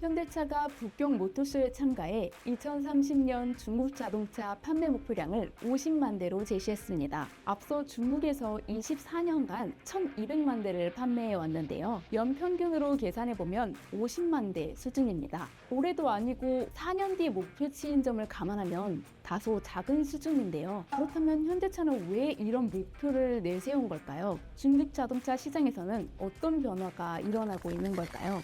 현대차가 북경 모터쇼에 참가해 2030년 중국 자동차 판매 목표량을 50만 대로 제시했습니다. 앞서 중국에서 24년간 1,200만 대를 판매해 왔는데요. 연평균으로 계산해보면 50만 대 수준입니다. 올해도 아니고 4년 뒤 목표치인 점을 감안하면 다소 작은 수준인데요. 그렇다면 현대차는 왜 이런 목표를 내세운 걸까요? 중국 자동차 시장에서는 어떤 변화가 일어나고 있는 걸까요?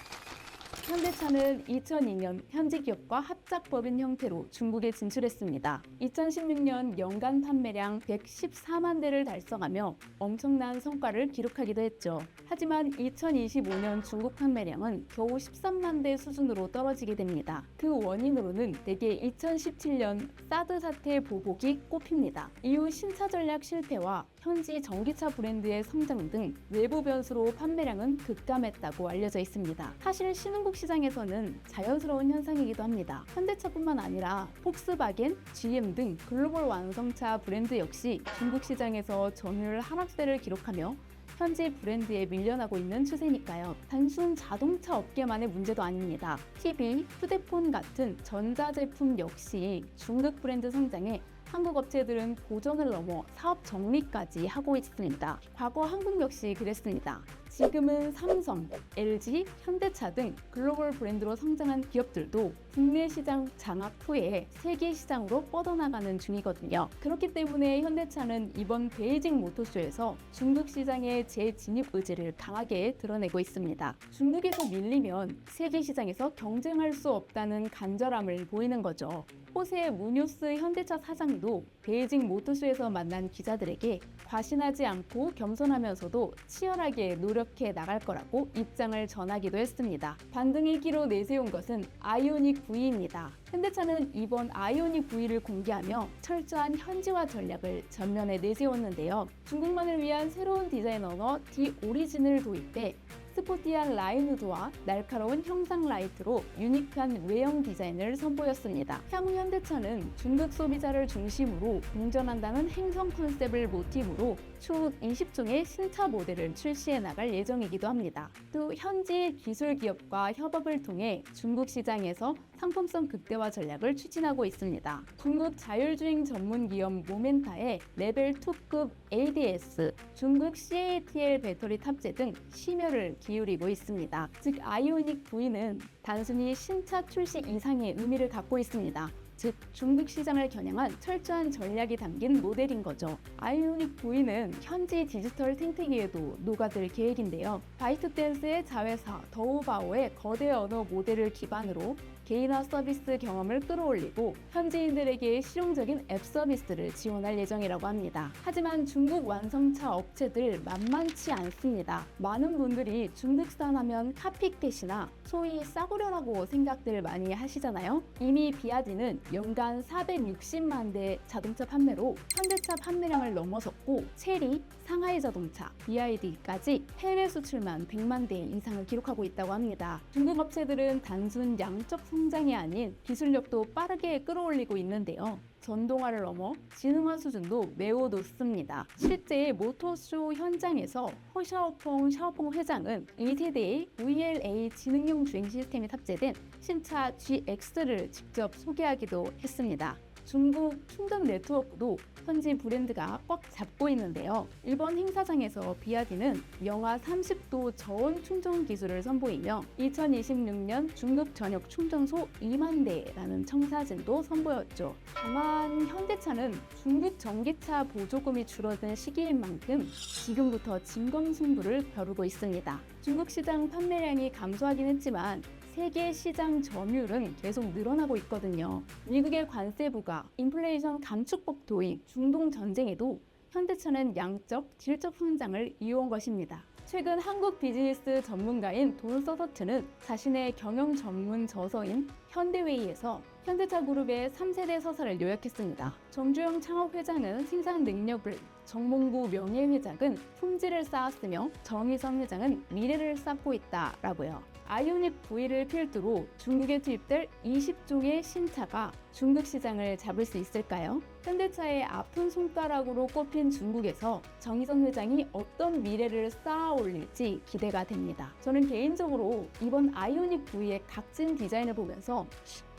현대차는 2002년 현지 기업과 합작법인 형태로 중국에 진출했습니다. 2016년 연간 판매량 114만 대를 달성하며 엄청난 성과를 기록하기도 했죠. 하지만 2025년 중국 판매량은 겨우 13만 대 수준으로 떨어지게 됩니다. 그 원인으로는 대개 2017년 사드 사태 보복이 꼽힙니다. 이후 신차 전략 실패와 현지 전기차 브랜드의 성장 등 외부 변수로 판매량은 급감했다고 알려져 있습니다. 사실 신흥국 시장에서는 자연스러운 현상이기도 합니다. 현대차뿐만 아니라 폭스바겐, GM 등 글로벌 완성차 브랜드 역시 중국 시장에서 점유율 하락세를 기록하며 현지 브랜드에 밀려나고 있는 추세니까요. 단순 자동차 업계만의 문제도 아닙니다. TV, 휴대폰 같은 전자제품 역시 중국 브랜드 성장에 한국 업체들은 보전을 넘어 사업 정리까지 하고 있습니다. 과거 한국 역시 그랬습니다. 지금은 삼성, LG, 현대차 등 글로벌 브랜드로 성장한 기업들도 국내 시장 장악 후에 세계 시장으로 뻗어나가는 중이거든요. 그렇기 때문에 현대차는 이번 베이징 모터쇼에서 중국 시장의 재진입 의지를 강하게 드러내고 있습니다. 중국에서 밀리면 세계 시장에서 경쟁할 수 없다는 간절함을 보이는 거죠. 호세 무뇨스 현대차 사장도 베이징 모터쇼에서 만난 기자들에게 과신하지 않고 겸손하면서도 치열하게 노력해 나갈 거라고 입장을 전하기도 했습니다. 반등의 기로 내세운 것은 아이오닉 V입니다. 현대차는 이번 아이오닉 V를 공개하며 철저한 현지화 전략을 전면에 내세웠는데요. 중국만을 위한 새로운 디자인 언어 D 오리진을 도입해 스포티한 라인우드와 날카로운 형상 라이트로 유니크한 외형 디자인을 선보였습니다. 향후 현대차는 중국 소비자를 중심으로 공전한다는 행성 컨셉을 모티브로 추후 20종의 신차 모델을 출시해 나갈 예정이기도 합니다. 또 현지 기술 기업과 협업을 통해 중국 시장에서 상품성 극대화 전략을 추진하고 있습니다. 중국 자율주행 전문 기업 모멘타의 레벨 2급 ADS, 중국 CATL 배터리 탑재 등 심혈을 기울이고 있습니다. 즉 아이오닉 V는 단순히 신차 출시 이상의 의미를 갖고 있습니다. 즉 중국 시장을 겨냥한 철저한 전략이 담긴 모델인 거죠. 아이오닉 V는 현지 디지털 생태계에도 녹아들 계획인데요. 바이트댄스의 자회사 더우바오의 거대 언어 모델을 기반으로 개인화 서비스 경험을 끌어올리고 현지인들에게 실용적인 앱 서비스를 지원할 예정이라고 합니다. 하지만 중국 완성차 업체들 만만치 않습니다. 많은 분들이 중국산 하면 카피캣이나 소위 싸구려라고 생각들 많이 하시잖아요. 이미 비아디는 연간 460만 대 자동차 판매로 현대차 판매량을 넘어섰고 체리, 상하이 자동차, BYD까지 해외 수출만 100만 대 이상을 기록하고 있다고 합니다. 중국 업체들은 단순 양적 성장이 아닌 기술력도 빠르게 끌어올리고 있는데요. 전동화를 넘어 지능화 수준도 매우 높습니다. 실제 모터쇼 현장에서 허샤오퐁 회장은 2세대의 VLA 지능형 주행 시스템이 탑재된 신차 GX를 직접 소개하기도 했습니다. 중국 충전 네트워크도 현지 브랜드가 꽉 잡고 있는데요. 일본 행사장에서 비아디는 영하 30도 저온 충전 기술을 선보이며 2026년 중국 전역 충전소 2만 대라는 청사진도 선보였죠. 다만 현대차는 중국 전기차 보조금이 줄어든 시기인 만큼 지금부터 진검승부를 벼르고 있습니다. 중국 시장 판매량이 감소하긴 했지만 세계 시장 점유율은 계속 늘어나고 있거든요. 미국의 관세 부과, 인플레이션 감축법 도입, 중동 전쟁에도 현대차는 양적, 질적 성장을 이어온 것입니다. 최근 한국 비즈니스 전문가인 돈 서서트는 자신의 경영 전문 저서인 현대웨이에서 현대차 그룹의 3세대 서사를 요약했습니다. 정주영 창업회장은 생산 능력을, 정몽구 명예회장은 품질을 쌓았으며 정의선 회장은 미래를 쌓고 있다라고요. 아이오닉 V를 필두로 중국에 투입될 20종의 신차가 중국 시장을 잡을 수 있을까요? 현대차의 아픈 손가락으로 꼽힌 중국에서 정의선 회장이 어떤 미래를 쌓아 올릴지 기대가 됩니다. 저는 개인적으로 이번 아이오닉 V의 각진 디자인을 보면서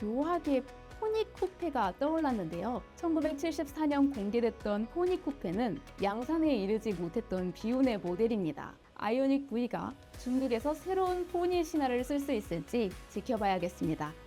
묘하게 포니 쿠페가 떠올랐는데요. 1974년 공개됐던 포니 쿠페는 양산에 이르지 못했던 비운의 모델입니다. 아이오닉 V가 중국에서 새로운 포니 신화를 쓸 수 있을지 지켜봐야겠습니다.